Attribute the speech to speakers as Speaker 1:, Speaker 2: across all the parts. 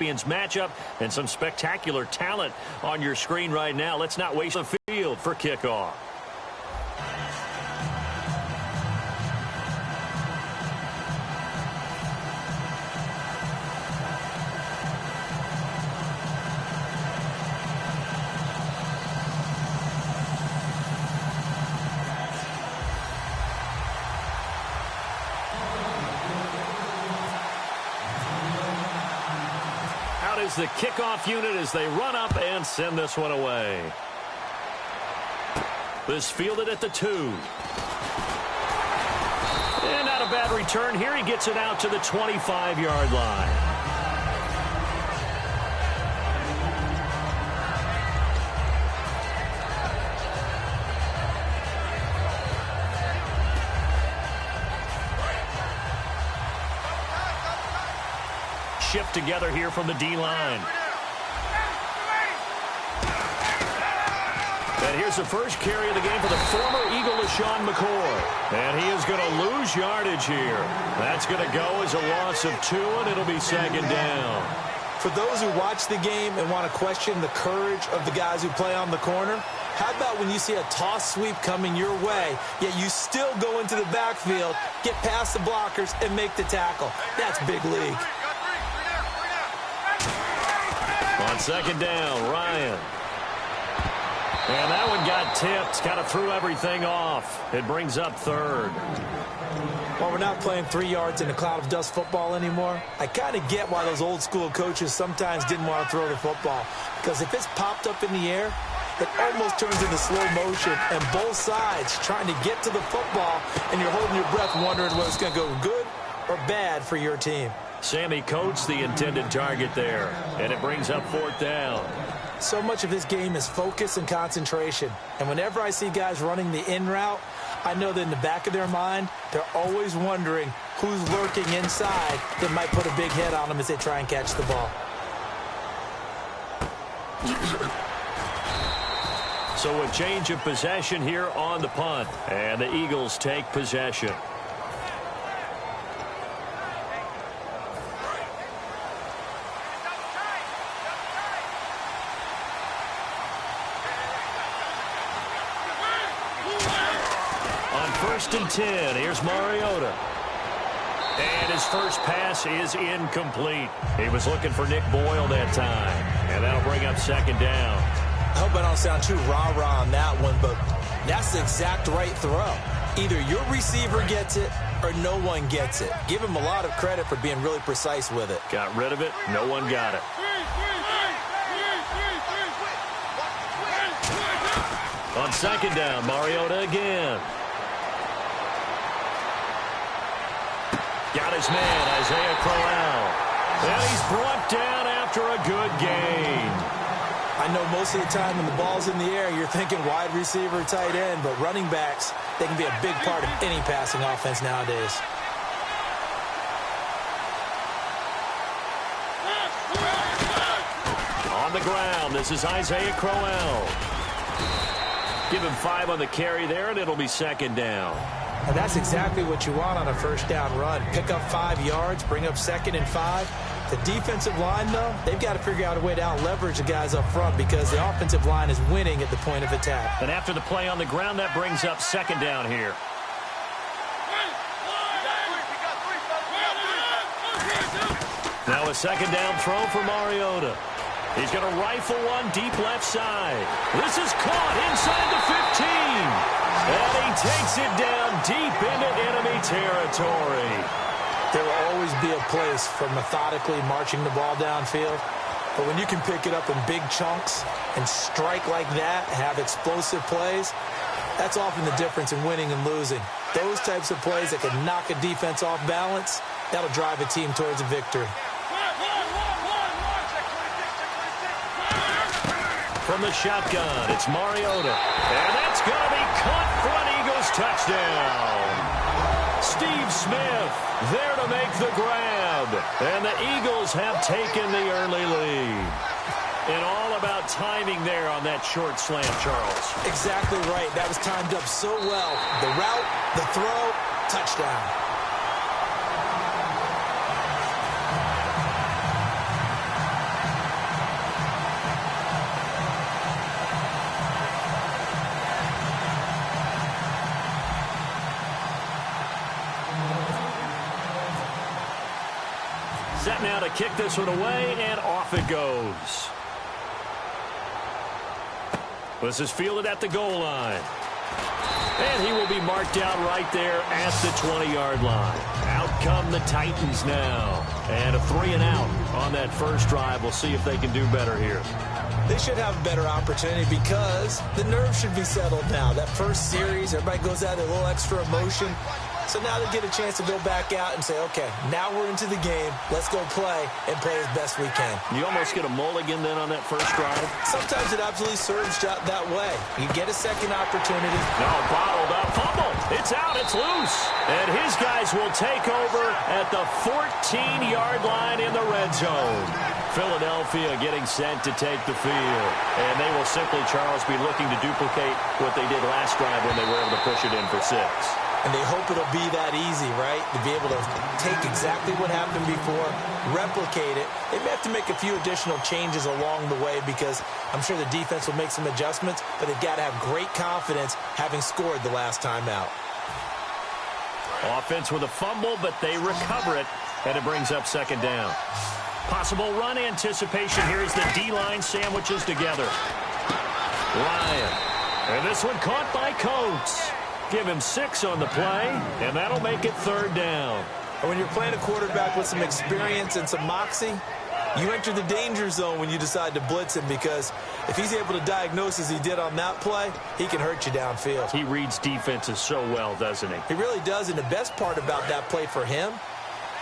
Speaker 1: matchup and some spectacular talent on your screen right now. Let's not waste the field for kickoff. Is the kickoff unit as they run up and send this one away. This fielded at the 2. And not a bad return here. He gets it out to the 25-yard line. Shift together here from the D-line. And here's the first carry of the game for the former Eagle, LeSean McCoy. And he is going to lose yardage here. That's going to go as a loss of 2, and it'll be second down.
Speaker 2: For those who watch the game and want to question the courage of the guys who play on the corner, how about when you see a toss sweep coming your way, yet you still go into the backfield, get past the blockers, and make the tackle? That's big league.
Speaker 1: On second down, Ryan. And that one got tipped. Kind of threw everything off. It brings up third.
Speaker 2: Well, we're not playing 3 yards in a cloud of dust football anymore. I kind of get why those old school coaches sometimes didn't want to throw the football. Because if it's popped up in the air, it almost turns into slow motion. And both sides trying to get to the football, and you're holding your breath wondering whether it's going to go good or bad for your team.
Speaker 1: Sammy Coates, the intended target there. And it brings up fourth down.
Speaker 2: So much of this game is focus and concentration. And whenever I see guys running the in route, I know that in the back of their mind, they're always wondering who's lurking inside that might put a big hit on them as they try and catch the ball.
Speaker 1: So a change of possession here on the punt. And the Eagles take possession. First and 10. Here's Mariota. And his first pass is incomplete. He was looking for Nick Boyle that time. And that'll bring up second down.
Speaker 2: I hope I don't sound too rah-rah on that one, but that's the exact right throw. Either your receiver gets it or no one gets it. Give him a lot of credit for being really precise with it.
Speaker 1: Got rid of it. No one got it. On second down, Mariota again. Got his man, Isaiah Crowell. And he's brought down after a good gain.
Speaker 2: I know most of the time when the ball's in the air, you're thinking wide receiver, tight end, but running backs, they can be a big part of any passing offense nowadays.
Speaker 1: On the ground, this is Isaiah Crowell. Give him 5 on the carry there, and it'll be second down.
Speaker 2: And that's exactly what you want on a first down run. Pick up 5 yards, bring up second and 5. The defensive line, though, they've got to figure out a way to out-leverage the guys up front because the offensive line is winning at the point of attack.
Speaker 1: And after the play on the ground, that brings up second down here. Now a second down throw for Mariota. He's going to rifle one deep left side. This is caught inside the 15. And he takes it down deep into enemy territory.
Speaker 2: There will always be a place for methodically marching the ball downfield. But when you can pick it up in big chunks and strike like that, have explosive plays, that's often the difference in winning and losing. Those types of plays that can knock a defense off balance, that'll drive a team towards a victory.
Speaker 1: From the shotgun, it's Mariota. And that's going to be caught for an Eagles touchdown. Steve Smith there to make the grab. And the Eagles have taken the early lead. And all about timing there on that short slant, Charles.
Speaker 2: Exactly right. That was timed up so well. The route, the throw, touchdown.
Speaker 1: set now to kick this one away, and off it goes. This is fielded at the goal line. And he will be marked down right there at the 20-yard line. Out come the Titans now. And a 3 and out on that first drive. We'll see if they can do better here.
Speaker 2: They should have a better opportunity because the nerves should be settled now. That first series, everybody goes out with a little extra emotion. So now they get a chance to go back out and say, okay, now we're into the game. Let's go play and play as best we can.
Speaker 1: You almost get a mulligan then on that first drive?
Speaker 2: Sometimes it absolutely serves that way. You get a second opportunity.
Speaker 1: No, bottled up. Fumble. It's out. It's loose. And his guys will take over at the 14-yard line in the red zone. Philadelphia getting sent to take the field. And they will simply, Charles, be looking to duplicate what they did last drive when they were able to push it in for 6.
Speaker 2: And they hope it'll be that easy, right? To be able to take exactly what happened before, replicate it. They may have to make a few additional changes along the way because I'm sure the defense will make some adjustments, but they've got to have great confidence having scored the last time out.
Speaker 1: Offense with a fumble, but they recover it, and it brings up second down. Possible run anticipation here as the D-line sandwiches together. Ryan. And this one caught by Coates. Give him 6 on the play, and that'll make it third down.
Speaker 2: When you're playing a quarterback with some experience and some moxie, you enter the danger zone when you decide to blitz him because if he's able to diagnose as he did on that play, he can hurt you downfield.
Speaker 1: He reads defenses so well, doesn't he?
Speaker 2: He really does, and the best part about that play for him,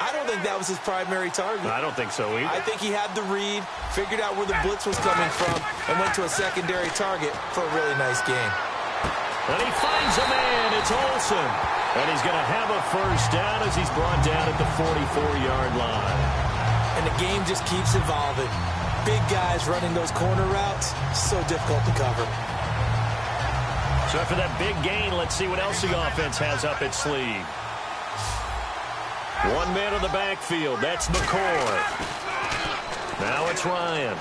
Speaker 2: I don't think that was his primary target.
Speaker 1: I don't think so either.
Speaker 2: I think he had the read, figured out where the blitz was coming from, and went to a secondary target for a really nice game.
Speaker 1: And he finds a man. It's Olsen. And he's going to have a first down as he's brought down at the 44-yard line.
Speaker 2: And the game just keeps evolving. Big guys running those corner routes, so difficult to cover.
Speaker 1: So after that big gain, let's see what else the offense has up its sleeve. One man in the backfield. That's McCoy. Now it's Ryan.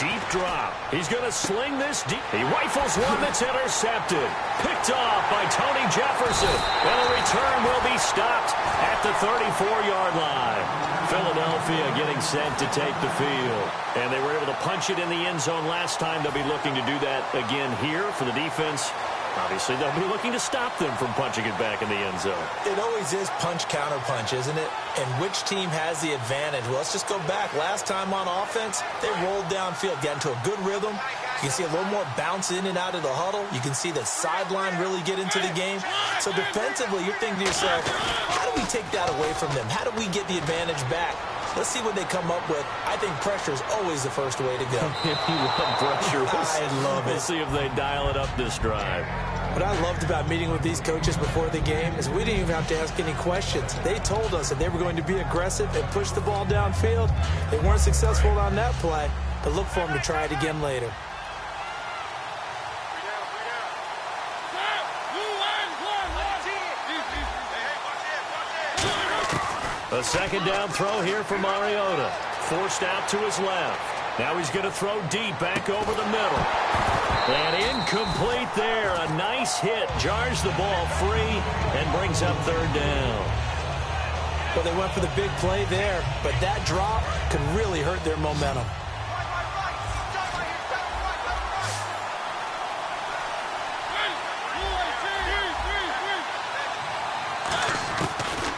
Speaker 1: Deep drop. He's going to sling this deep. He rifles one that's intercepted. Picked off by Tony Jefferson. And the return will be stopped at the 34-yard line. Philadelphia getting sent to take the field. And they were able to punch it in the end zone last time. They'll be looking to do that again here for the defense. Obviously, they'll be looking to stop them from punching it back in the end zone.
Speaker 2: It always is punch-counter-punch, isn't it? And which team has the advantage? Well, let's just go back. Last time on offense, they rolled downfield, got into a good rhythm. You can see a little more bounce in and out of the huddle. You can see the sideline really get into the game. So defensively, you're thinking to yourself, how do we take that away from them? How do we get the advantage back? Let's see what they come up with. I think pressure is always the first way to go.
Speaker 1: You love pressure.
Speaker 2: I love it.
Speaker 1: We'll see if they dial it up this drive.
Speaker 2: What I loved about meeting with these coaches before the game is we didn't even have to ask any questions. They told us that they were going to be aggressive and push the ball downfield. They weren't successful on that play, but look for them to try it again later.
Speaker 1: A second down throw here for Mariota. Forced out to his left. Now he's going to throw deep back over the middle. And incomplete there. A nice hit. Jars the ball free and brings up third down.
Speaker 2: Well, they went for the big play there, but that drop could really hurt their momentum.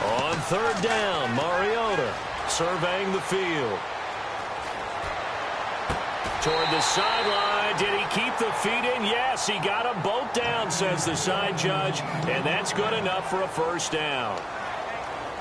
Speaker 1: On third down, Mariota surveying the field. Toward the sideline. Did he keep the feet in? Yes, he got them both down, says the side judge, and that's good enough for a first down.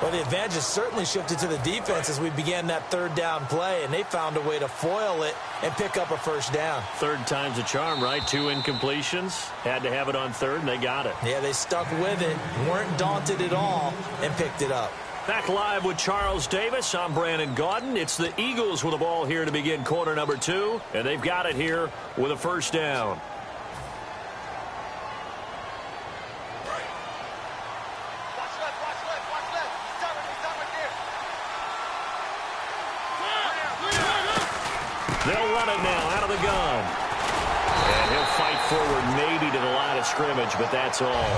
Speaker 2: Well, the advantage has certainly shifted to the defense as we began that third down play, and they found a way to foil it and pick up a first down.
Speaker 1: Third time's a charm, right? 2 incompletions. Had to have it on third, and they got it.
Speaker 2: Yeah, they stuck with it, weren't daunted at all, and picked it up.
Speaker 1: Back live with Charles Davis. I'm Brandon Gaudin. It's the Eagles with the ball here to begin quarter number 2, and they've got it here with a first down. They'll run it now out of the gun. And he'll fight forward maybe to the line of scrimmage, but that's all.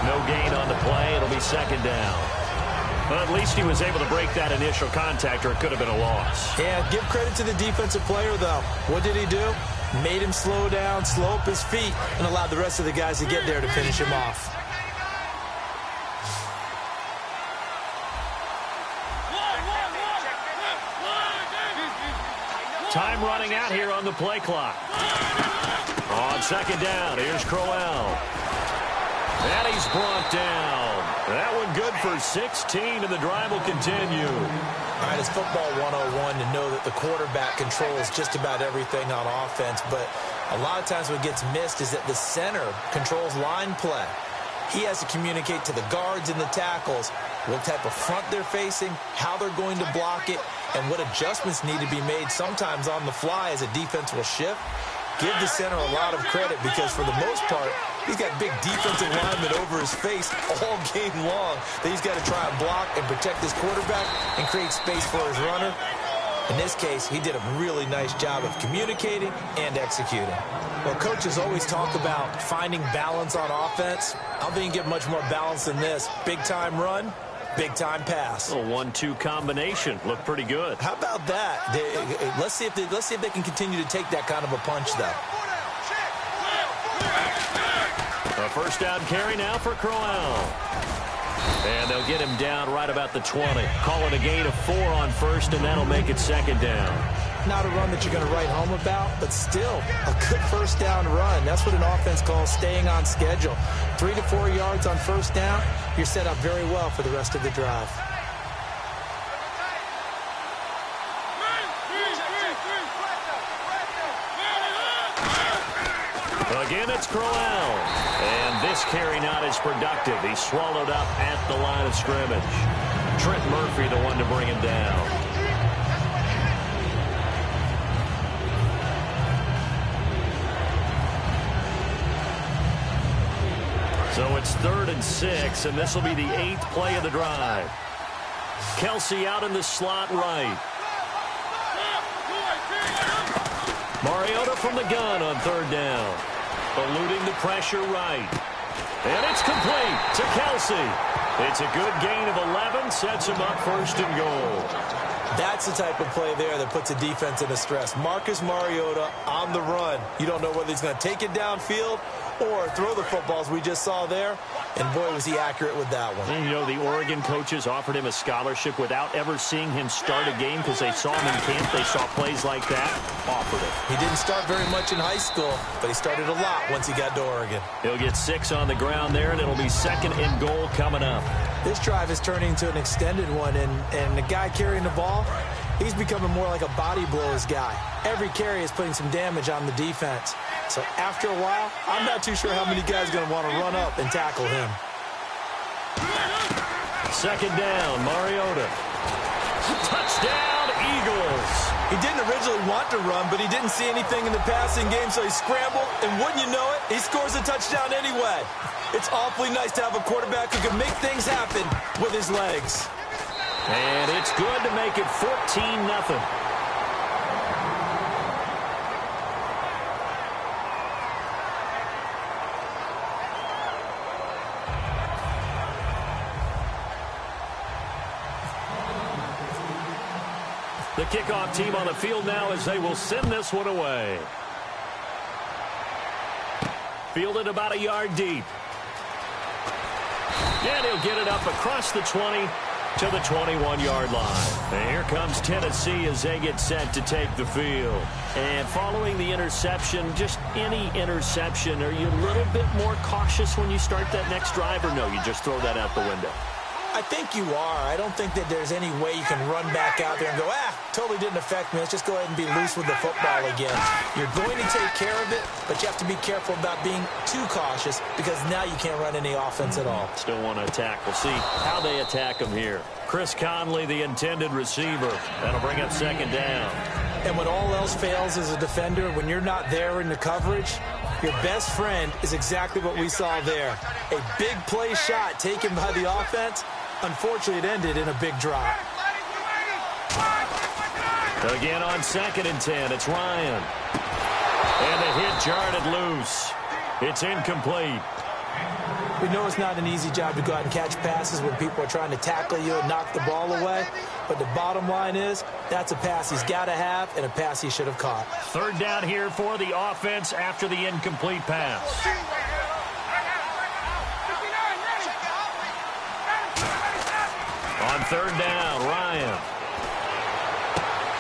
Speaker 1: No gain on the play. It'll be second down. Well, at least he was able to break that initial contact, or it could have been a loss.
Speaker 2: Yeah, give credit to the defensive player, though. What did he do? Made him slow down, slow up his feet, and allowed the rest of the guys to get there to finish him off.
Speaker 1: Time running out here on the play clock. On second down, here's Crowell. And he's brought down. That one good for 16, and the drive will continue.
Speaker 2: All right, it's football 101 to know that the quarterback controls just about everything on offense, but a lot of times what gets missed is that the center controls line play. He has to communicate to the guards and the tackles what type of front they're facing, how they're going to block it, and what adjustments need to be made sometimes on the fly as a defense will shift. Give the center a lot of credit because for the most part, he's got big defensive linemen over his face all game long that he's got to try and block and protect his quarterback and create space for his runner. In this case, he did a really nice job of communicating and executing. Well, coaches always talk about finding balance on offense. I don't think you get much more balance than this. Big-time run, big-time pass.
Speaker 1: A 1-2 combination. Looked pretty good.
Speaker 2: How about that? Let's see if they can continue to take that kind of a punch, though.
Speaker 1: A first down carry now for Crowell. And they'll get him down right about the 20. Call it a gain of 4 on first, and that'll make it second down.
Speaker 2: Not a run that you're going to write home about, but still a good first down run. That's what an offense calls staying on schedule. 3 to 4 yards on first down, you're set up very well for the rest of the drive.
Speaker 1: Again, it's Crowell. And this carry not as productive. He's swallowed up at the line of scrimmage. Trent Murphy, the one to bring him down. So it's 3rd and 6, and this will be the 8th play of the drive. Kelsey out in the slot right. Mariota from the gun on 3rd down. Eluding the pressure right. And it's complete to Kelsey. It's a good gain of 11, sets him up 1st and goal.
Speaker 2: That's the type of play there that puts a defense into stress. Marcus Mariota on the run. You don't know whether he's going to take it downfield or throw the footballs we just saw there. And boy, was he accurate with that one.
Speaker 1: And you know, the Oregon coaches offered him a scholarship without ever seeing him start a game because they saw him in camp. They saw plays like that. Offered it.
Speaker 2: He didn't start very much in high school, but he started a lot once he got to Oregon.
Speaker 1: He'll get 6 on the ground there, and it'll be 2nd and goal coming up.
Speaker 2: This drive is turning into an extended one, and the guy carrying the ball, he's becoming more like a body blows guy. Every carry is putting some damage on the defense. So after a while, I'm not too sure how many guys are going to want to run up and tackle him.
Speaker 1: 2nd down, Mariota. Touchdown, Eagles.
Speaker 2: He didn't originally want to run, but he didn't see anything in the passing game, so he scrambled, and wouldn't you know it, he scores a touchdown anyway. It's awfully nice to have a quarterback who can make things happen with his legs.
Speaker 1: And it's good to make it 14-0. The kickoff team on the field now as they will send this one away. Fielded about a yard deep. And he'll get it up across the 20 to the 21-yard line. And here comes Tennessee as they get set to take the field. And following the interception, just any interception, are you a little bit more cautious when you start that next drive, or no, you just throw that out the window?
Speaker 2: I think you are. I don't think that there's any way you can run back out there and go, totally didn't affect me. Let's just go ahead and be loose with the football again. You're going to take care of it, but you have to be careful about being too cautious because now you can't run any offense at all.
Speaker 1: Still want to attack. We'll see how they attack him here. Chris Conley, the intended receiver. That'll bring up 2nd down.
Speaker 2: And when all else fails as a defender, when you're not there in the coverage, your best friend is exactly what we saw there. A big play shot taken by the offense. Unfortunately, it ended in a big drop.
Speaker 1: Again on 2nd and 10, it's Ryan. And the hit jarred it loose. It's incomplete.
Speaker 2: We know it's not an easy job to go out and catch passes when people are trying to tackle you and knock the ball away. But the bottom line is, that's a pass he's got to have and a pass he should have caught.
Speaker 1: Third down here for the offense after the incomplete pass. On third down, Ryan.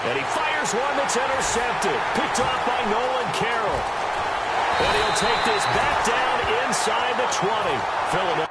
Speaker 1: And he fires one that's intercepted. Picked off by Nolan Carroll. And he'll take this back down inside the 20. Philadelphia.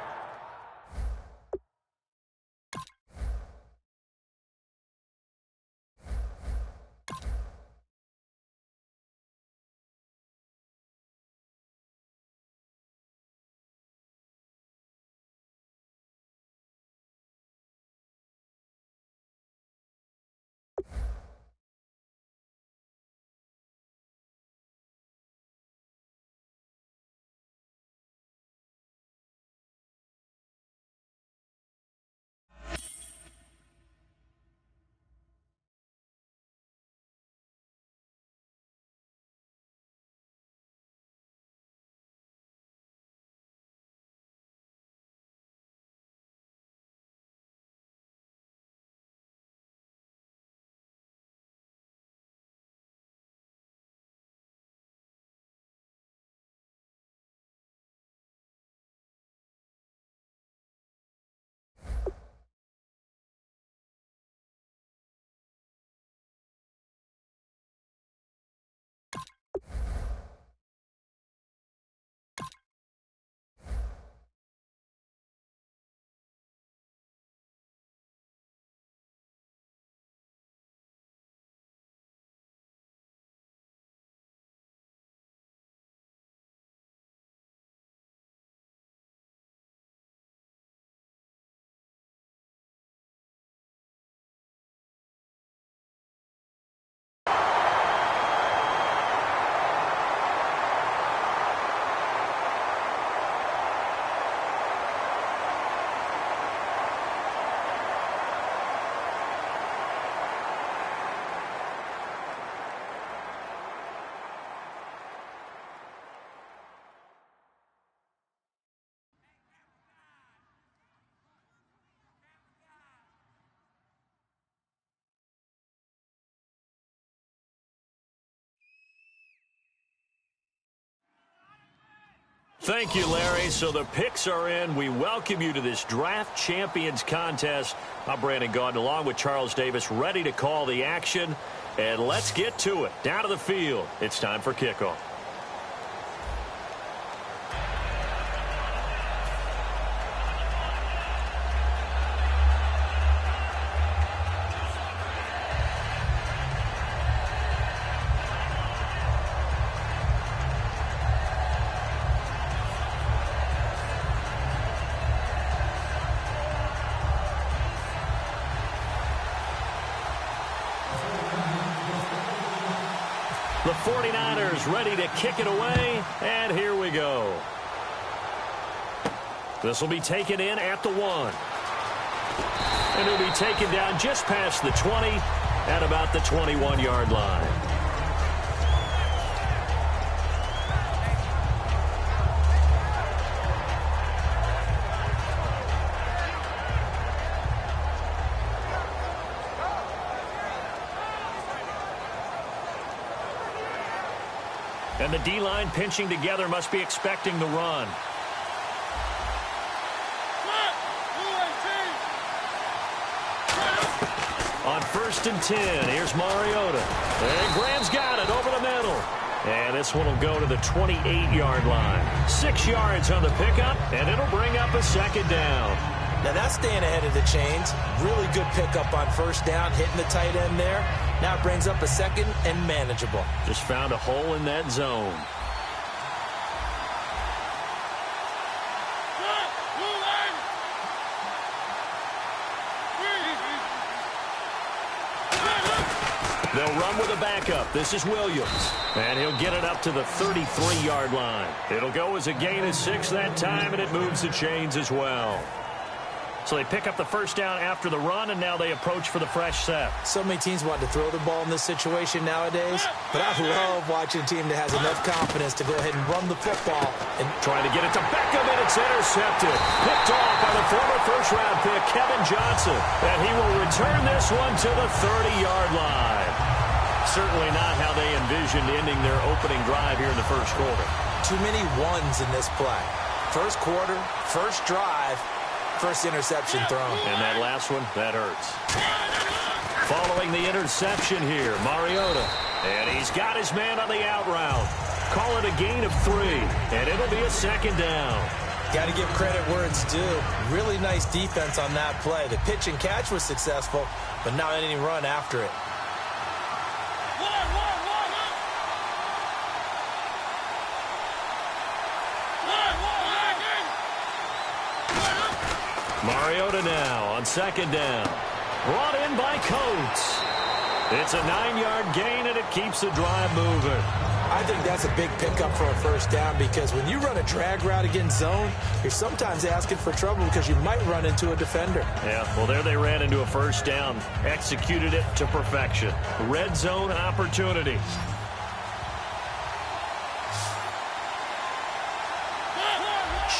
Speaker 1: Thank you, Larry. So the picks are in. We welcome you to this Draft Champions contest. I'm Brandon Gaudin along with Charles Davis, ready to call the action. And let's get to it. Down to the field. It's time for kickoff. The 49ers ready to kick it away, and here we go. This will be taken in at the 1. And it'll be taken down just past the 20 at about the 21-yard line. And the D-line pinching together must be expecting the run. On 1st and 10, here's Mariota. And Graham's got it over the middle. And this one will go to the 28-yard line. 6 yards on the pickup, and it'll bring up a second down.
Speaker 2: Now that's staying ahead of the chains. Really good pickup on 1st down, hitting the tight end there. Now it brings up a second and manageable.
Speaker 1: Just found a hole in that zone. They'll run with a backup. This is Williams. And he'll get it up to the 33-yard line. It'll go as a gain of 6 that time, and it moves the chains as well. So they pick up the first down after the run, and now they approach for the fresh set.
Speaker 2: So many teams want to throw the ball in this situation nowadays, but I love watching a team that has enough confidence to go ahead and run the football. And
Speaker 1: trying to get it to Beckham, and it's intercepted. Picked off by the former first-round pick, Kevin Johnson. And he will return this one to the 30-yard line. Certainly not how they envisioned ending their opening drive here in the first quarter.
Speaker 2: Too many ones in this play. First quarter, first drive, first interception thrown.
Speaker 1: And that last one, that hurts. Following the interception here, Mariota. And he's got his man on the out route. Call it a gain of 3, and it'll be a second down.
Speaker 2: Got to give credit where it's due. Really nice defense on that play. The pitch and catch was successful, but not any run after it.
Speaker 1: Mariota now on second down. Brought in by Coates. It's a 9-yard gain, and it keeps the drive moving.
Speaker 2: I think that's a big pickup for a first down because when you run a drag route against zone, you're sometimes asking for trouble because you might run into a defender.
Speaker 1: Yeah, well, there they ran into a first down. Executed it to perfection. Red zone opportunity.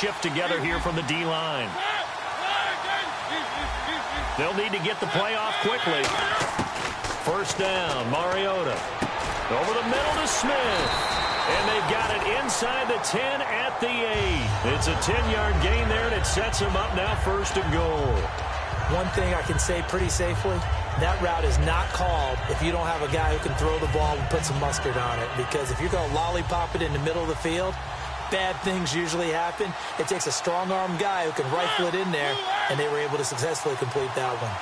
Speaker 1: Shift together here from the D-line. They'll need to get the play off quickly. First down, Mariota. Over the middle to Smith. And they've got it inside the 10 at the 8. It's a 10-yard gain there, and it sets them up now first and goal.
Speaker 2: One thing I can say pretty safely, that route is not called if you don't have a guy who can throw the ball and put some mustard on it. Because if you're going to lollipop it in the middle of the field, bad things usually happen. It takes a strong-arm guy who can rifle it in there, and they were able to successfully complete that one.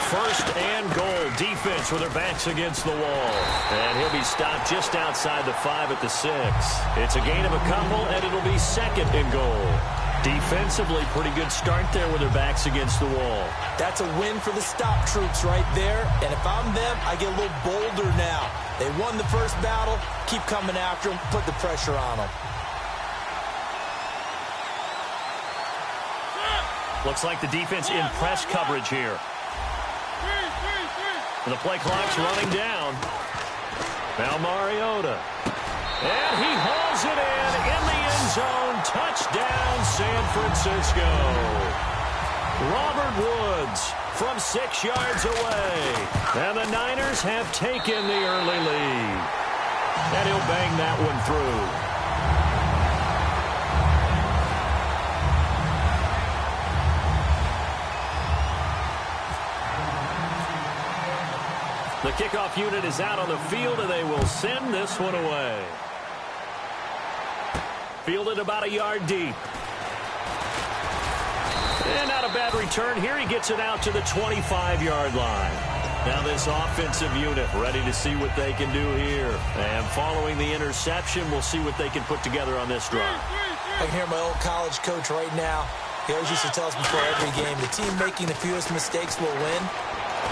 Speaker 1: First and goal. Defense with their backs against the wall. And he'll be stopped just outside the 5 at the 6. It's a gain of a couple, and it'll be second and goal. Defensively, pretty good start there with their backs against the wall.
Speaker 2: That's a win for the stop troops right there. And if I'm them, I get a little bolder now. They won the first battle. Keep coming after them. Put the pressure on them.
Speaker 1: Looks like the defense in press coverage here. And the play clock's running down. Now Mariota. And he hauls it in the end zone. Touchdown, San Francisco. Robert Woods from 6 yards away. And the Niners have taken the early lead. And he'll bang that one through. The kickoff unit is out on the field, and they will send this one away. Fielded about a yard deep. And not a bad return here. He gets it out to the 25-yard line. Now this offensive unit ready to see what they can do here. And following the interception, we'll see what they can put together on this drive.
Speaker 2: I can hear my old college coach right now. He always used to tell us before every game, the team making the fewest mistakes will win.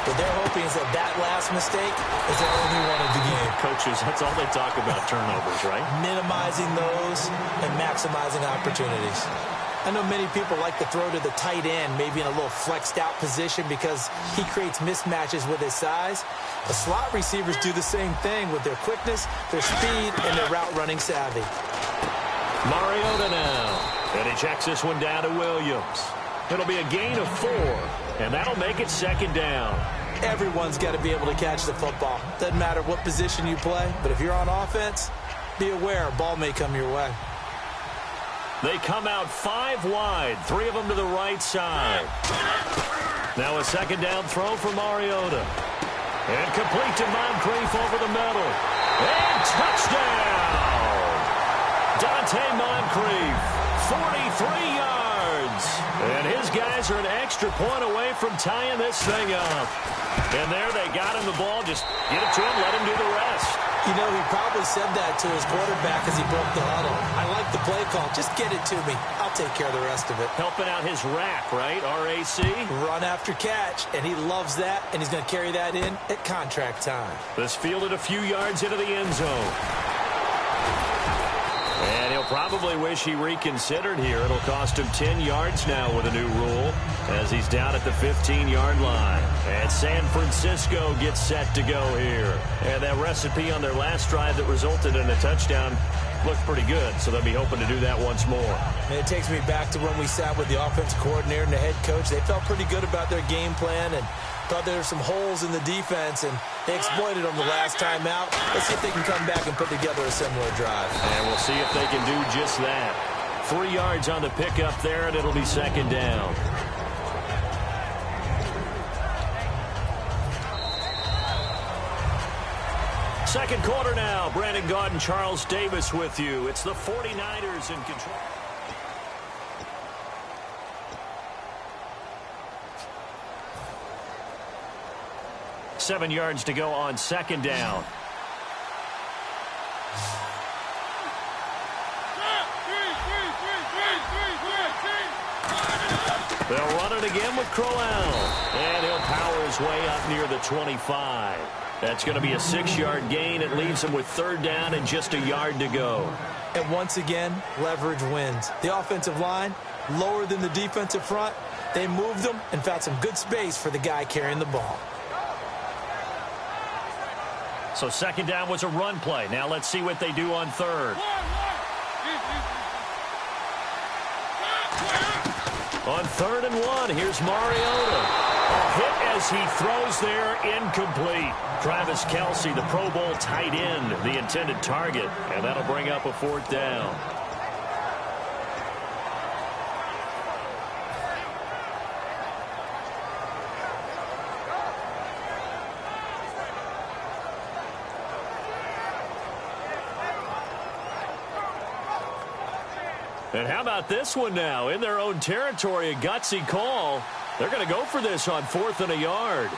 Speaker 2: What they're hoping is that last mistake is the only one of the game.
Speaker 1: Coaches, that's all they talk about, turnovers, right?
Speaker 2: Minimizing those and maximizing opportunities. I know many people like to throw to the tight end, maybe in a little flexed out position because he creates mismatches with his size. The slot receivers do the same thing with their quickness, their speed, and their route running savvy.
Speaker 1: Mariota now. And he checks this one down to Williams. It'll be a gain of 4, and that'll make it second down.
Speaker 2: Everyone's got to be able to catch the football. Doesn't matter what position you play, but if you're on offense, be aware a ball may come your way.
Speaker 1: They come out 5 wide, 3 of them to the right side. Now a second down throw for Mariota. And complete to Moncrief over the middle. And touchdown! Dante Moncrief, 43 yards. And his guys are an extra point away from tying this thing up. And there they got him the ball. Just get it to him, let him do the rest.
Speaker 2: You know, he probably said that to his quarterback as he broke the huddle. I like the play call. Just get it to me. I'll take care of the rest of it.
Speaker 1: Helping out his rack, right? RAC.
Speaker 2: Run after catch. And he loves that. And he's going to carry that in at contract time.
Speaker 1: This fielded a few yards into the end zone. And he'll probably wish he reconsidered here. It'll cost him 10 yards now with a new rule as he's down at the 15-yard line. And San Francisco gets set to go here. And that recipe on their last drive that resulted in a touchdown looked pretty good, so they'll be hoping to do that once more.
Speaker 2: And it takes me back to when we sat with the offensive coordinator and the head coach. They felt pretty good about their game plan and thought there were some holes in the defense, and they exploited them the last time out. Let's see if they can come back and put together a similar drive.
Speaker 1: And we'll see if they can do just that. 3 yards on the pickup there, and it'll be second down. Second quarter now. Brandon Gaudin, Charles Davis with you. It's the 49ers in control. Seven yards to go on second down. They'll run it again with Crowell. And he'll power his way up near the 25. That's going to be a 6-yard gain. It leaves him with third down and just a yard to go.
Speaker 2: And once again, leverage wins. The offensive line, lower than the defensive front. They moved them and found some good space for the guy carrying the ball.
Speaker 1: So second down was a run play. Now let's see what they do on third. On 3rd and 1, here's Mariota. A hit as he throws there, incomplete. Travis Kelce, the Pro Bowl tight end, the intended target. And that'll bring up a 4th down. And how about this one now? In their own territory, a gutsy call. They're going to go for this on 4th and a yard.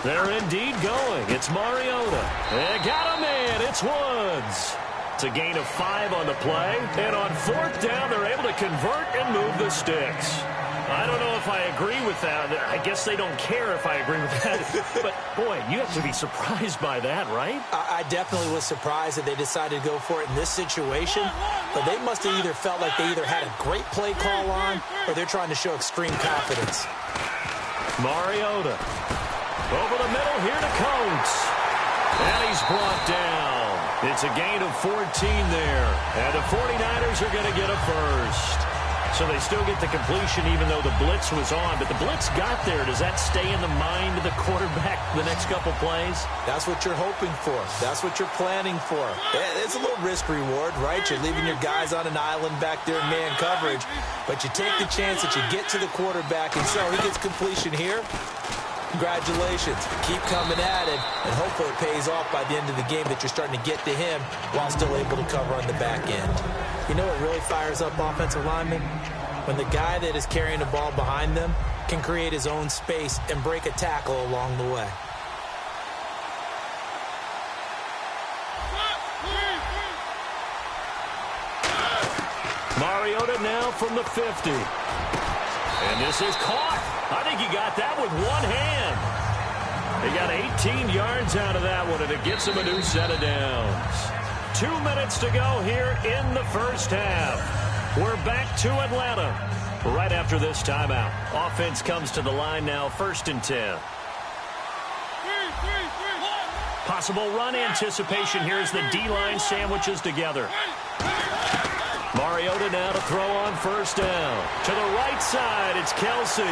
Speaker 1: They're indeed going. It's Mariota. They got a man. It's Woods. It's a gain of 5 on the play. And on 4th down, they're able to convert and move the sticks. I don't know if I agree with that. I guess they don't care if I agree with that. But, boy, you have to be surprised by that, right?
Speaker 2: I definitely was surprised that they decided to go for it in this situation. But they must have either felt like they either had a great play call on or they're trying to show extreme confidence.
Speaker 1: Mariota. Over the middle here to Coates. And he's brought down. It's a gain of 14 there. And the 49ers are going to get a first. So they still get the completion even though the blitz was on. But the blitz got there. Does that stay in the mind of the quarterback the next couple plays?
Speaker 2: That's what you're hoping for. That's what you're planning for. It's a little risk reward, right? You're leaving your guys on an island back there in man coverage. But you take the chance that you get to the quarterback. And so he gets completion here. Congratulations. Keep coming at it. And hopefully it pays off by the end of the game that you're starting to get to him while still able to cover on the back end. You know what really fires up offensive linemen? When the guy that is carrying the ball behind them can create his own space and break a tackle along the way.
Speaker 1: Mariota now from the 50. And this is caught. I think he got that with one hand. He got 18 yards out of that one, and it gets him a new set of downs. 2 minutes to go here in the first half. We're back to Atlanta right after this timeout. Offense comes to the line now, 1st and 10. Possible run anticipation here as the D-line sandwiches together. Mariota now to throw on 1st down. To the right side, it's Kelce.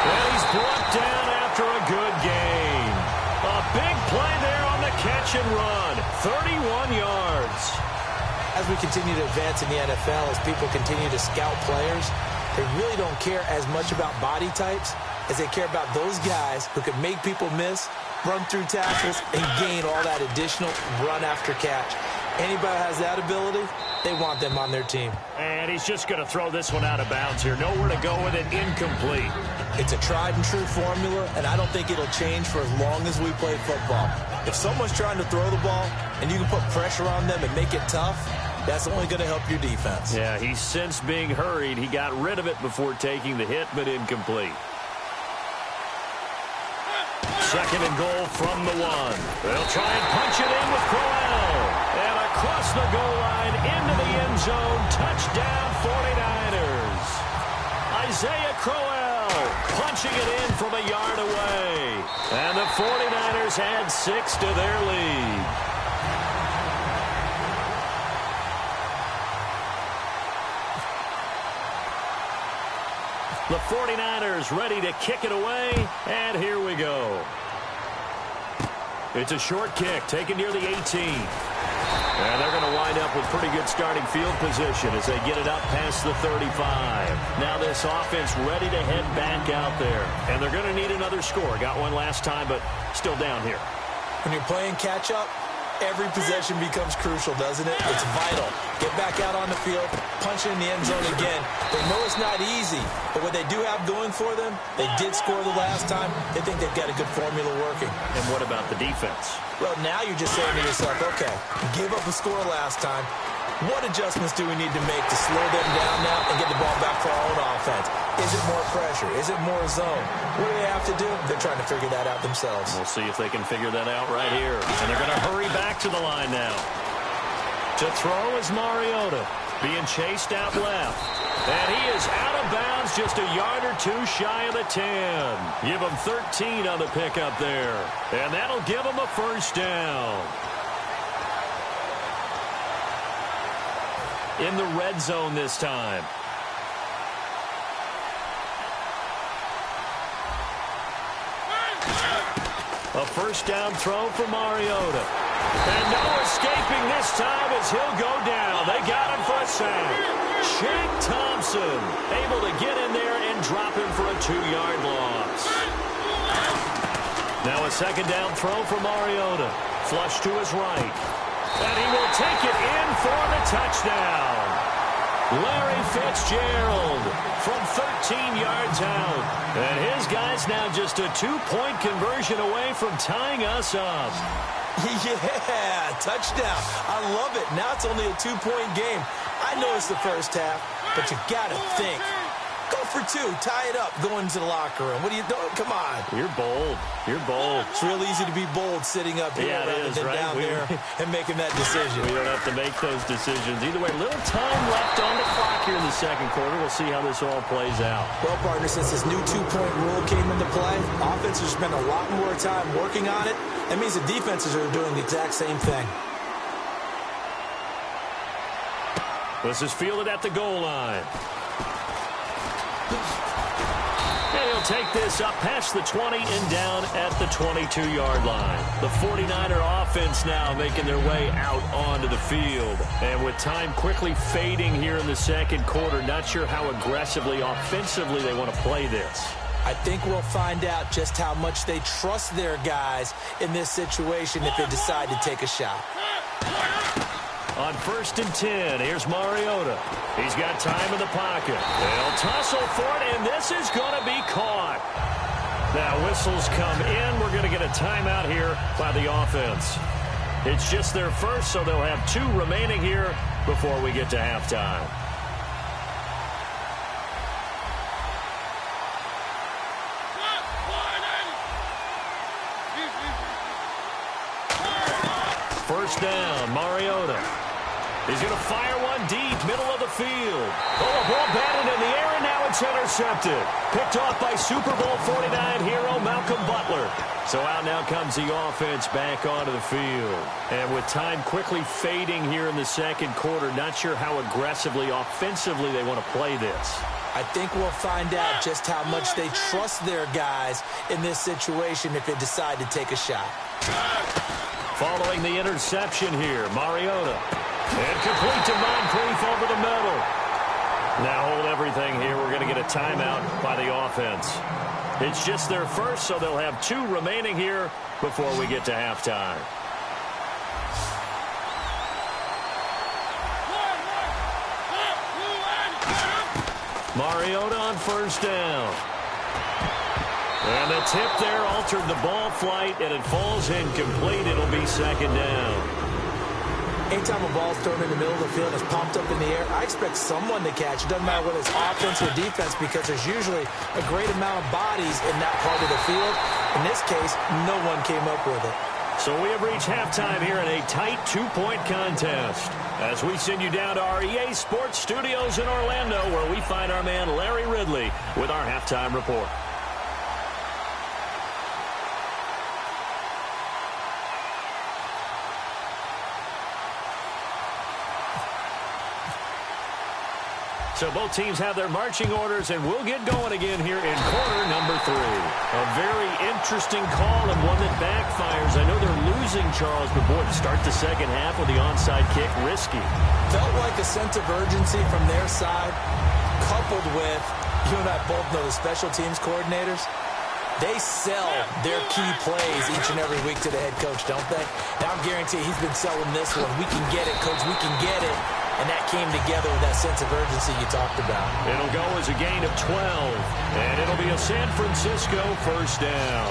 Speaker 1: And he's brought down after a good gain. A big play there on the catch and run. 31 yards.
Speaker 2: As we continue to advance in the NFL, as people continue to scout players, they really don't care as much about body types as they care about those guys who can make people miss, run through tackles, and gain all that additional run after catch. Anybody has that ability, they want them on their team.
Speaker 1: And he's just going to throw this one out of bounds here. Nowhere to go with it, incomplete.
Speaker 2: It's a tried and true formula, and I don't think it'll change for as long as we play football. If someone's trying to throw the ball and you can put pressure on them and make it tough, that's only going to help your defense.
Speaker 1: Yeah, he's since being hurried. He got rid of it before taking the hit, but incomplete. 2nd and goal from the 1. They'll try and punch it in with Crowell. And a the goal line, into the end zone. Touchdown, 49ers. Isaiah Crowell punching it in from a yard away. And the 49ers add 6 to their lead. The 49ers ready to kick it away, and here we go. It's a short kick taken near the 18. And they're going to wind up with pretty good starting field position as they get it up past the 35. Now this offense ready to head back out there. And they're going to need another score. Got one last time, but still down here.
Speaker 2: When you're playing catch-up, every possession becomes crucial, doesn't it? It's vital. Get back out on the field, punch it in the end zone again. They know it's not easy, but what they do have going for them, they did score the last time. They think they've got a good formula working.
Speaker 1: And what about the defense?
Speaker 2: Well, now you're just saying to yourself, okay, gave up a score last time. What adjustments do we need to make to slow them down now and get the ball back for our own offense? Is it more pressure? Is it more zone? What do they have to do? They're trying to figure that out themselves.
Speaker 1: We'll see if they can figure that out right here. And they're going to hurry back to the line now. To throw is Mariota, being chased out left. And he is out of bounds, just a yard or two shy of the 10. Give him 13 on the pickup there. And that'll give him a first down. In the red zone this time. A first down throw for Mariota. And no escaping this time as he'll go down. They got him for a sack. Shaq Thompson able to get in there and drop him for a 2-yard loss. Now a second down throw for Mariota. Flush to his right. And he will take it in for the touchdown. Larry Fitzgerald from 13 yards out. And his guy's now just a 2-point conversion away from tying us up.
Speaker 2: Yeah, touchdown. I love it. Now it's only a 2-point game. I know it's the first half, but you got to think. Go for 2. Tie it up. Go into the locker room. What are you doing? Come on.
Speaker 1: You're bold. You're bold.
Speaker 2: It's real easy to be bold sitting up here rather than right? down there and making that decision.
Speaker 1: We don't have to make those decisions. Either way, little time left on the clock here in the second quarter. We'll see how this all plays out.
Speaker 2: Well, partner, since this new 2-point rule came into play, offenses spend a lot more time working on it. That means the defenses are doing the exact same thing.
Speaker 1: This is fielded at the goal line. And he'll take this up past the 20 and down at the 22-yard line. The 49er offense now making their way out onto the field. And with time quickly fading here in the second quarter, not sure how aggressively, offensively they want to play this.
Speaker 2: I think we'll find out just how much they trust their guys in this situation if they decide to take a shot.
Speaker 1: On 1st and 10, here's Mariota. He's got time in the pocket. They'll tussle for it, and this is going to be caught. Now, whistles come in. We're going to get a timeout here by the offense. It's just their first, so they'll have 2 remaining here before we get to halftime. First down, Mariota. He's going to fire one deep, middle of the field. Oh, a ball batted in the air, and now it's intercepted. Picked off by Super Bowl 49 hero Malcolm Butler. So out now comes the offense back onto the field. And with time quickly fading here in the second quarter, not sure how aggressively, offensively they want to play this.
Speaker 2: I think we'll find out just how much they trust their guys in this situation if they decide to take a shot.
Speaker 1: Following the interception here, Mariota. And complete to Moncrief over the middle. Now hold everything here. We're going to get a timeout by the offense. It's just their first, so they'll have 2 remaining here before we get to halftime. Mariota on first down. And the tip there altered the ball flight, and it falls incomplete. It'll be second down.
Speaker 2: Anytime a ball's thrown in the middle of the field and it's popped up in the air, I expect someone to catch. It doesn't matter whether it's offense or defense because there's usually a great amount of bodies in that part of the field. In this case, no one came up with it.
Speaker 1: So we have reached halftime here in a tight 2-point contest. As we send you down to our EA Sports Studios in Orlando, where we find our man Larry Ridley with our halftime report. So both teams have their marching orders, and we'll get going again here in quarter number 3. A very interesting call and one that backfires. I know they're losing, Charles, but boy, to start the second half with the onside kick, risky.
Speaker 2: Felt like a sense of urgency from their side, coupled with, you and I both know the special teams coordinators. They sell their key plays each and every week to the head coach, don't they? Now I'm guaranteeing he's been selling this one. We can get it, coach, we can get it. And that came together with that sense of urgency you talked about.
Speaker 1: It'll go as a gain of 12, and it'll be a San Francisco first down.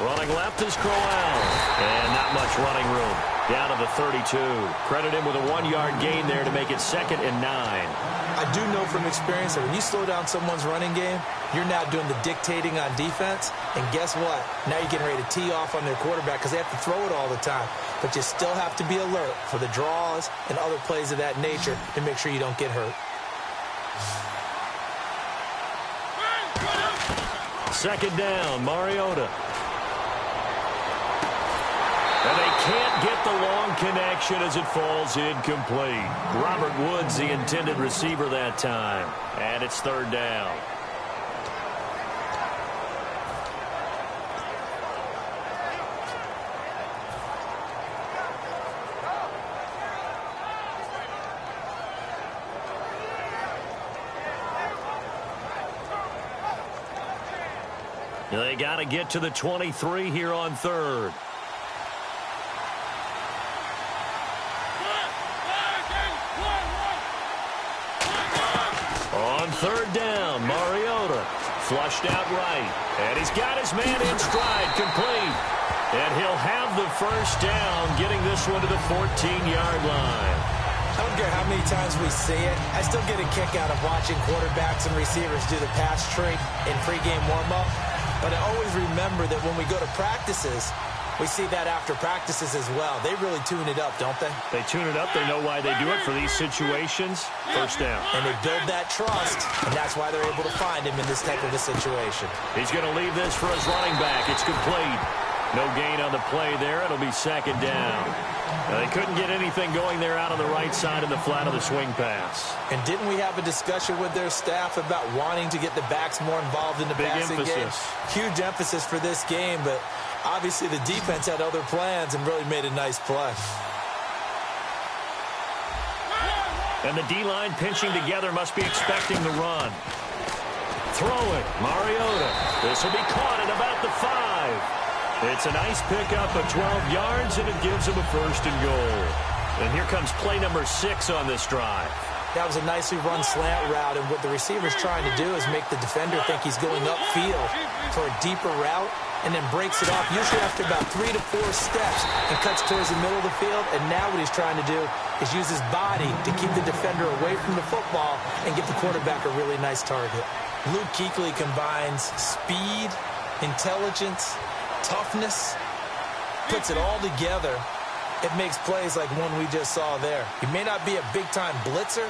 Speaker 1: Running left is Crowell, and not much running room. Down to the 32. Credit him with a 1-yard gain there to make it 2nd and 9.
Speaker 2: I do know from experience that when you slow down someone's running game, you're now doing the dictating on defense. And guess what? Now you're getting ready to tee off on their quarterback because they have to throw it all the time. But you still have to be alert for the draws and other plays of that nature to make sure you don't get hurt.
Speaker 1: 2nd down, Mariota. And they can't get the long connection as it falls incomplete. Robert Woods, the intended receiver that time. And it's 3rd down. They got to get to the 23 here on 3rd. On 3rd down, Mariota flushed out right. And he's got his man in stride, complete. And he'll have the first down, getting this one to the 14-yard line.
Speaker 2: I don't care how many times we see it. I still get a kick out of watching quarterbacks and receivers do the pass trick in pregame warm-up. But I always remember that when we go to practices, we see that after practices as well. They really tune it up, don't they?
Speaker 1: They tune it up. They know why they do it for these situations. First down.
Speaker 2: And they build that trust, and that's why they're able to find him in this type of a situation.
Speaker 1: He's going to leave this for his running back. It's complete. No gain on the play there. It'll be 2nd down. Now, they couldn't get anything going there out on the right side in the flat of the swing pass.
Speaker 2: And didn't we have a discussion with their staff about wanting to get the backs more involved in the passing game? Huge emphasis for this game, but obviously the defense had other plans and really made a nice play.
Speaker 1: And the D-line pinching together must be expecting the run. Throwing, Mariota. This will be caught at about the 5. It's a nice pickup of 12 yards, and it gives him a 1st and goal. And here comes play number 6 on this drive.
Speaker 2: That was a nicely run slant route, and what the receiver's trying to do is make the defender think he's going upfield for a deeper route, and then breaks it off, usually after about 3 to 4 steps, and cuts towards the middle of the field. And now what he's trying to do is use his body to keep the defender away from the football and get the quarterback a really nice target. Luke Kuechly combines speed, intelligence, toughness, puts it all together. It makes plays like one we just saw there. He may not be a big-time blitzer,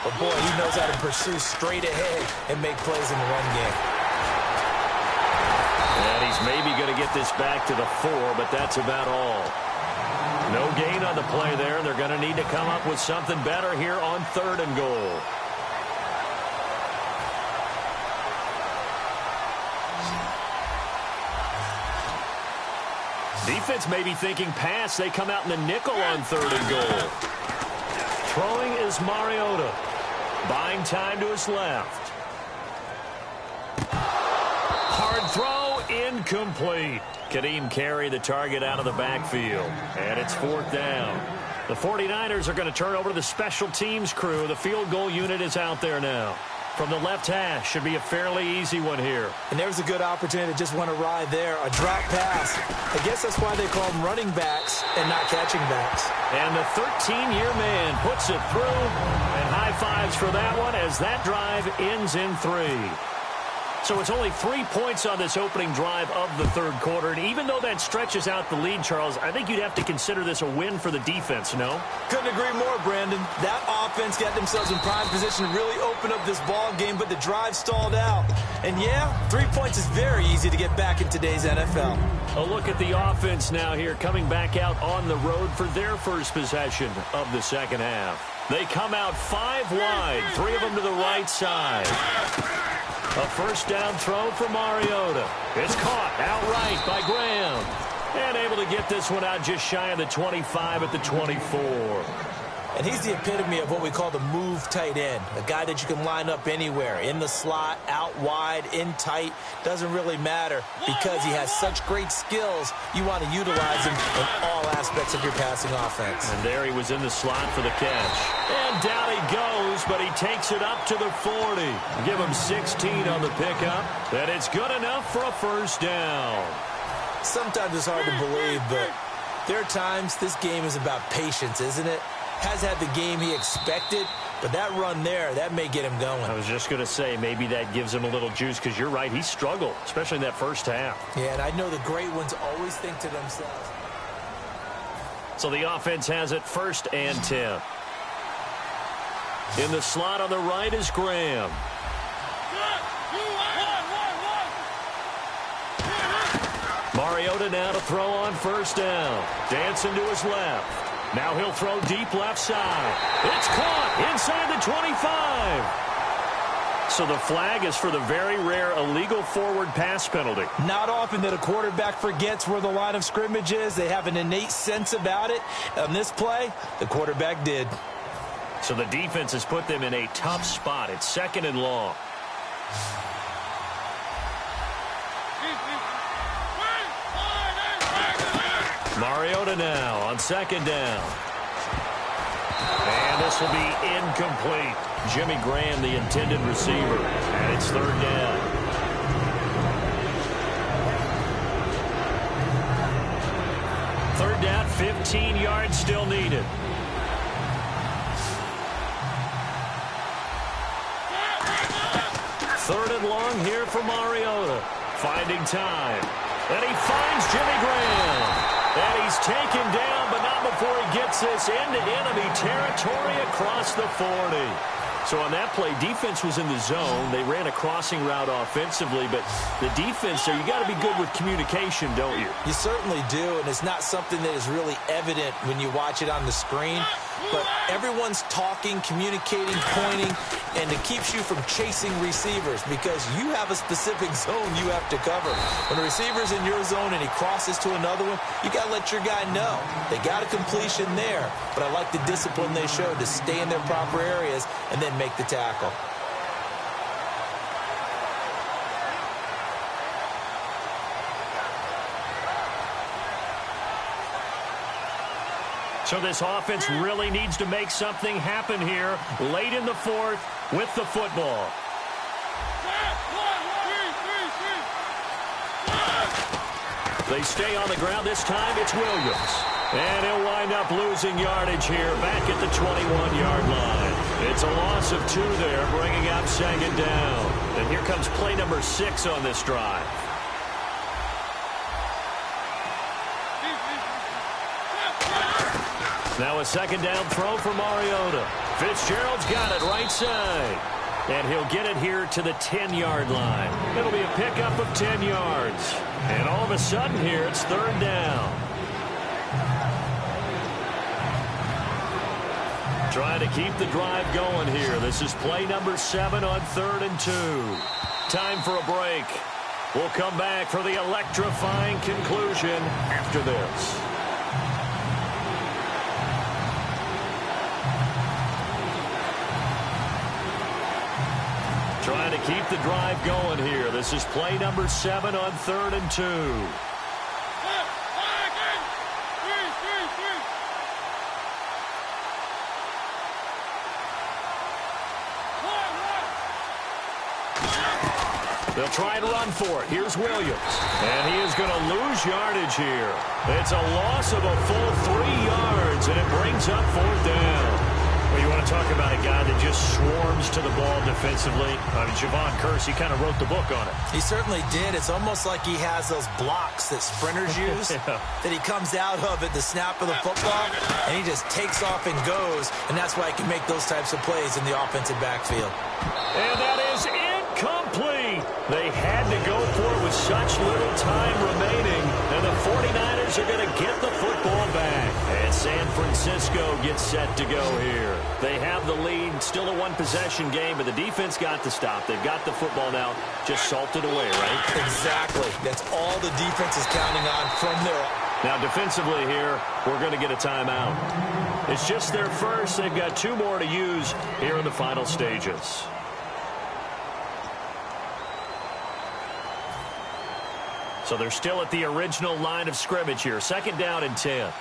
Speaker 2: but boy, he knows how to pursue straight ahead and make plays in the run game.
Speaker 1: And he's maybe going to get this back to the 4, but that's about all. No gain on the play there. They're going to need to come up with something better here on 3rd and goal. Defense may be thinking pass. They come out in the nickel on 3rd and goal. Throwing is Mariota. Buying time to his left. Hard throw, incomplete. Kadeem Carey, the target, out of the backfield. And it's 4th down. The 49ers are going to turn over to the special teams crew. The field goal unit is out there now. From the left hash, should be a fairly easy one here.
Speaker 2: And there's a good opportunity to just want to ride there. A drop pass. I guess that's why they call them running backs and not catching backs.
Speaker 1: And the 13-year man puts it through. And high fives for that one as that drive ends in 3. So it's only 3 points on this opening drive of the third quarter. And even though that stretches out the lead, Charles, I think you'd have to consider this a win for the defense, no?
Speaker 2: Couldn't agree more, Brandon. That offense got themselves in prime position to really open up this ball game, but the drive stalled out. And yeah, 3 points is very easy to get back in today's NFL.
Speaker 1: A look at the offense now here, coming back out on the road for their first possession of the second half. They come out 5 wide, 3 of them to the right side. A first down throw for Mariota. It's caught outright by Graham. And able to get this one out just shy of the 25 at the 24.
Speaker 2: And he's the epitome of what we call the move tight end. A guy that you can line up anywhere. In the slot, out wide, in tight. Doesn't really matter because he has such great skills. You want to utilize him in all aspects of your passing offense.
Speaker 1: And there he was in the slot for the catch. And down he goes, but he takes it up to the 40. Give him 16 on the pickup. And it's good enough for a first down.
Speaker 2: Sometimes it's hard to believe, but there are times this game is about patience, isn't it? Has had the game he expected, but that run there, that may get him going.
Speaker 1: I was just going to say, maybe that gives him a little juice, because you're right, he struggled, especially in that first half.
Speaker 2: Yeah, and I know the great ones always think to themselves.
Speaker 1: So the offense has it 1st and 10. In the slot on the right is Graham. Mariota now to throw on first down. Dancing to his left. Now he'll throw deep left side. It's caught inside the 25. So the flag is for the very rare illegal forward pass penalty.
Speaker 2: Not often that a quarterback forgets where the line of scrimmage is. They have an innate sense about it. On this play, the quarterback did.
Speaker 1: So the defense has put them in a tough spot. It's 2nd and long. Mariota now on 2nd down. And this will be incomplete. Jimmy Graham, the intended receiver. And it's 3rd down. Third down, 15 yards still needed. Third and long here for Mariota. Finding time. And he finds Jimmy Graham. And he's taken down, but not before he gets this into enemy territory across the 40. So on that play, defense was in the zone. They ran a crossing route offensively, but the defense there, you got to be good with communication, don't you?
Speaker 2: You certainly do, and it's not something that is really evident when you watch it on the screen. But everyone's talking, communicating, pointing, and it keeps you from chasing receivers because you have a specific zone you have to cover. When a receiver's in your zone and he crosses to another one, you got to let your guy know. They got a completion there, but I like the discipline they showed to stay in their proper areas and then make the tackle.
Speaker 1: So this offense really needs to make something happen here late in the 4th with the football. They stay on the ground. This time it's Williams. And he'll wind up losing yardage here back at the 21-yard line. It's a loss of 2 there, bringing up 2nd down. And here comes play number 6 on this drive. Now a 2nd down throw for Mariota. Fitzgerald's got it right side. And he'll get it here to the 10-yard line. It'll be a pickup of 10 yards. And all of a sudden here, it's 3rd down. Trying to keep the drive going here. This is play number 7 on 3rd and 2. Time for a break. We'll come back for the electrifying conclusion after this. Trying to keep the drive going here. This is play number 7 on 3rd and 2. They'll try and run for it. Here's Williams. And he is going to lose yardage here. It's a loss of a full 3 yards, and it brings up 4th down. Well, you want to talk about a guy that just swarms to the ball defensively. Javon Kersey kind of wrote the book on it.
Speaker 2: He certainly did. It's almost like he has those blocks that sprinters use that he comes out of at the snap of the football, and he just takes off and goes, and that's why he can make those types of plays in the offensive backfield.
Speaker 1: And that is incomplete. They had to go for it with such little time remaining, and the 49ers are going to get the football back. And San Francisco gets set to go here. They have the lead, still a one-possession game, but the defense got the stop. They've got the football now, just salted away, right?
Speaker 2: Exactly. That's all the defense is counting on from there.
Speaker 1: Now, defensively here, we're going to get a timeout. It's just their first. They've got 2 more to use here in the final stages. So they're still at the original line of scrimmage here. 2nd down and 10.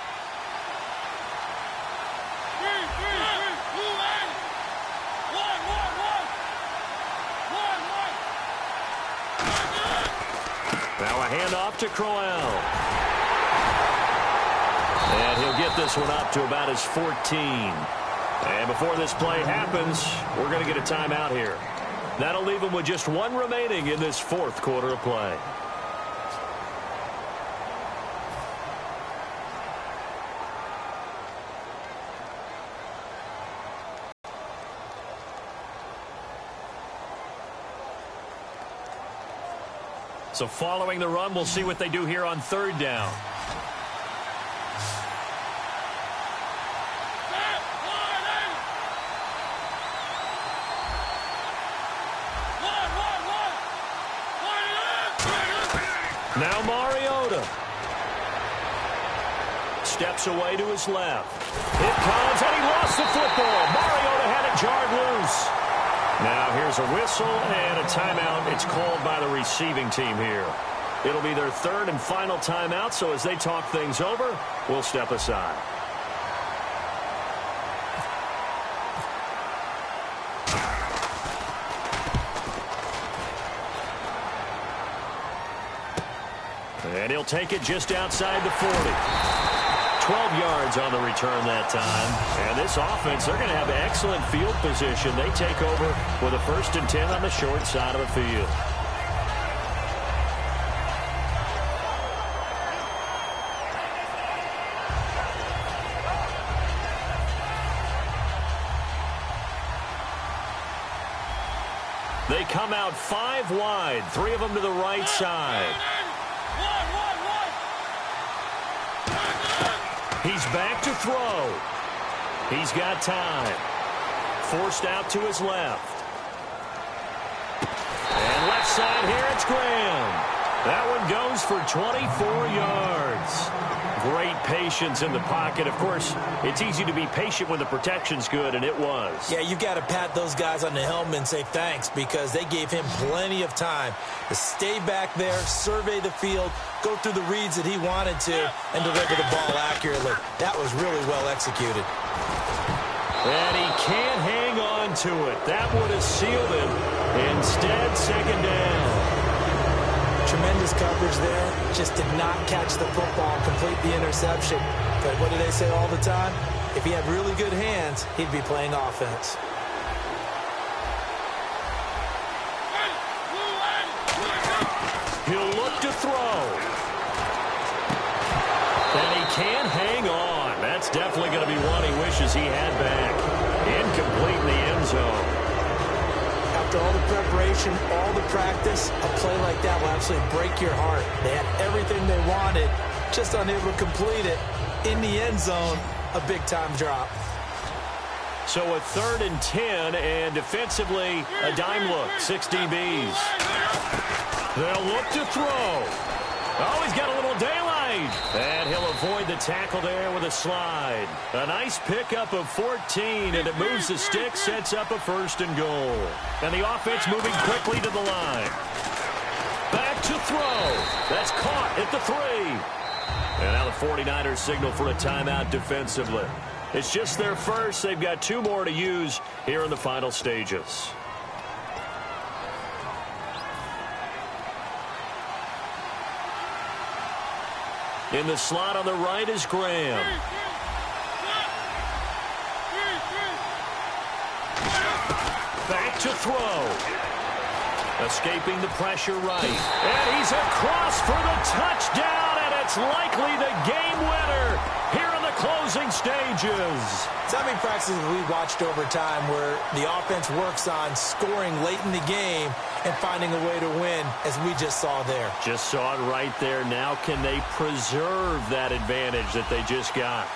Speaker 1: Now a handoff to Crowell. And he'll get this one up to about his 14. And before this play happens, we're going to get a timeout here. That'll leave him with just 1 remaining in this 4th quarter of play. So following the run, we'll see what they do here on 3rd down. Now Mariota. Steps away to his left. It comes, and he lost the football. Mariota had it jarred loose. Now here's a whistle and a timeout. It's called by the receiving team here. It'll be their 3rd and final timeout, so as they talk things over, we'll step aside. And he'll take it just outside the 40. 12 yards on the return that time. And this offense, they're going to have excellent field position. They take over with a 1st and 10 on the short side of the field. They come out 5 wide, 3 of them to the right side. He's back to throw. He's got time. Forced out to his left. And left side here, it's Graham. That one goes for 24 yards. Great patience in the pocket. Of course, it's easy to be patient when the protection's good, and it was.
Speaker 2: Yeah, you've got to pat those guys on the helmet and say thanks, because they gave him plenty of time to stay back there, survey the field, go through the reads that he wanted to, and deliver the ball accurately. That was really well executed.
Speaker 1: And he can't hang on to it. That would have sealed it. Instead, 2nd down.
Speaker 2: Tremendous coverage there. Just did not catch the football, complete the interception. But what do they say all the time? If he had really good hands, he'd be playing offense.
Speaker 1: He'll look to throw. And he can't hang on. That's definitely going to be one he wishes he had back. Incomplete in the end zone.
Speaker 2: After all the preparation, all the practice, a play like that will absolutely break your heart. They had everything they wanted, just unable to complete it. In the end zone, a big-time drop.
Speaker 1: So a 3rd and 10, and defensively, a dime look, 6 DBs. They'll look to throw. Oh, he's got a little daylight. And he'll avoid the tackle there with a slide. A nice pickup of 14, and it moves the stick, sets up a 1st and goal. And the offense moving quickly to the line. Back to throw. That's caught at the 3. And now the 49ers signal for a timeout defensively. It's just their first. They've got 2 more to use here in the final stages. In the slot on the right is Graham. Back to throw. Escaping the pressure right. And he's across for the touchdown, and it's likely the game winner here in the closing stages.
Speaker 2: So how many practices have we watched over time where the offense works on scoring late in the game and finding a way to win, as we just saw there?
Speaker 1: Just saw it right there. Now can they preserve that advantage that they just got?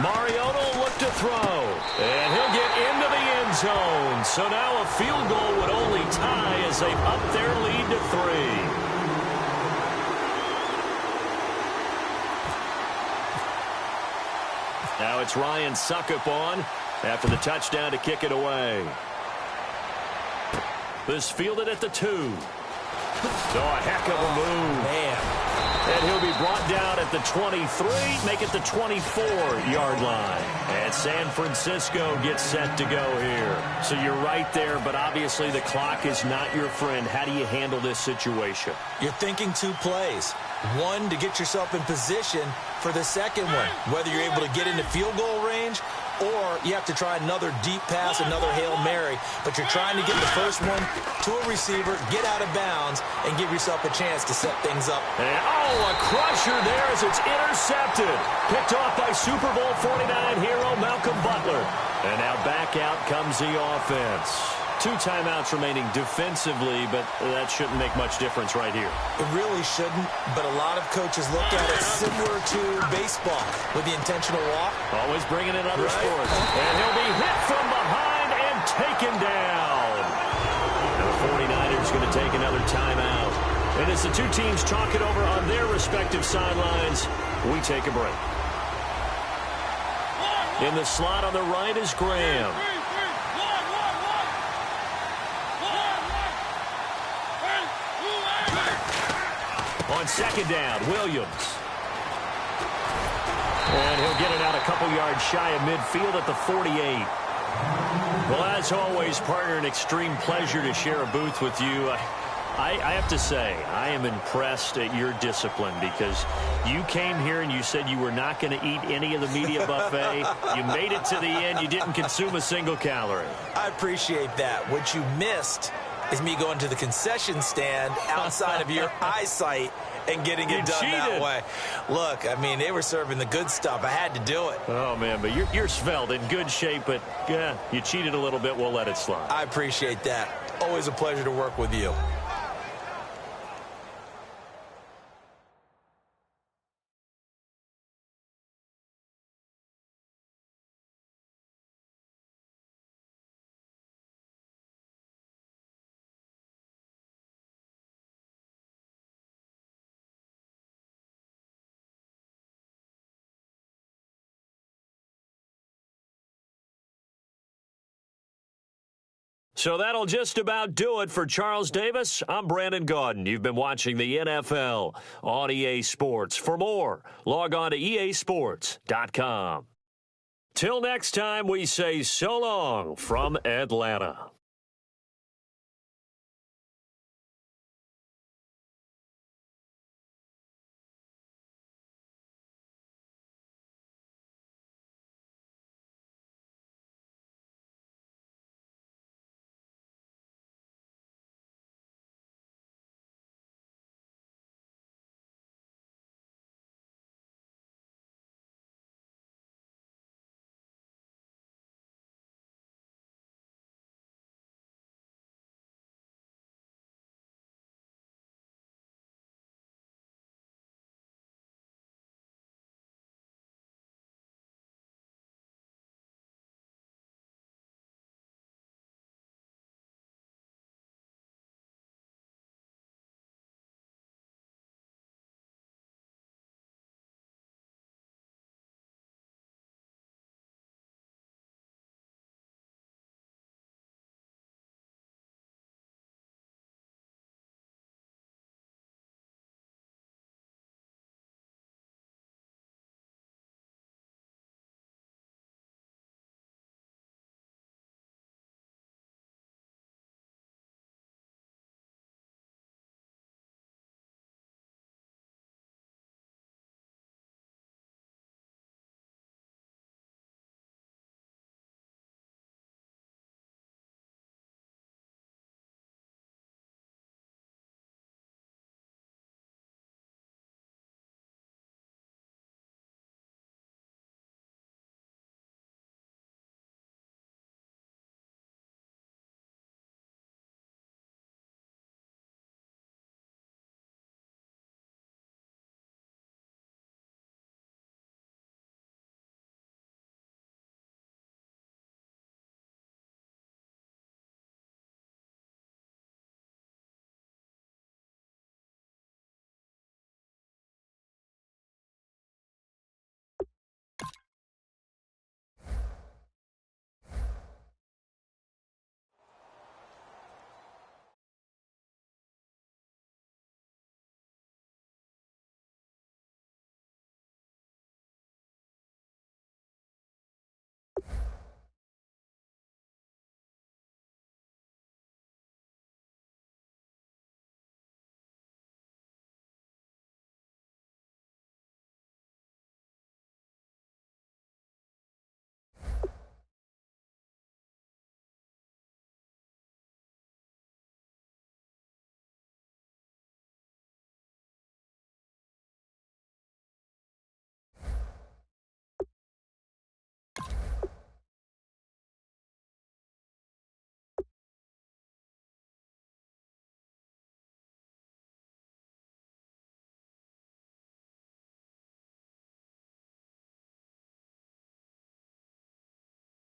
Speaker 1: Mariota will look to throw, and he'll get into the end zone. So now a field goal would only tie as they've upped their lead to 3. Now it's Ryan Succop on after the touchdown to kick it away. This fielded at the 2. So a heck of a move.
Speaker 2: Man.
Speaker 1: And he'll be brought down at the 23, make it the 24-yard line. And San Francisco gets set to go here. So you're right there, but obviously the clock is not your friend. How do you handle this situation?
Speaker 2: You're thinking 2 plays. One, to get yourself in position for the second one, whether you're able to get into field goal range or you have to try another deep pass, another Hail Mary. But you're trying to get the first one to a receiver, get out of bounds, and give yourself a chance to set things up.
Speaker 1: And, a crusher there as it's intercepted. Picked off by Super Bowl 49 hero Malcolm Butler. And now back out comes the offense. 2 timeouts remaining defensively, but that shouldn't make much difference right here.
Speaker 2: It really shouldn't, but a lot of coaches look at it similar to baseball with the intentional walk.
Speaker 1: Always bringing in other sports. And he'll be hit from behind and taken down. And the 49ers going to take another timeout. And as the 2 teams talk it over on their respective sidelines, we take a break. In the slot on the right is Graham. On second down, Williams. And he'll get it out a couple yards shy of midfield at the 48. Well, as always, partner, an extreme pleasure to share a booth with you. I have to say, I am impressed at your discipline because you came here and you said you were not going to eat any of the media buffet. You made it to the end. You didn't consume a single calorie.
Speaker 2: I appreciate that. What you missed is me going to the concession stand outside of your eyesight and getting it done that way. Look, I mean, they were serving the good stuff. I had to do it.
Speaker 1: Oh, man, but you're svelte, in good shape, but yeah, you cheated a little bit. We'll let it slide.
Speaker 2: I appreciate that. Always a pleasure to work with you.
Speaker 1: So that'll just about do it for Charles Davis. I'm Brandon Gaudin. You've been watching the NFL on EA Sports. For more, log on to easports.com. Till next time, we say so long from Atlanta.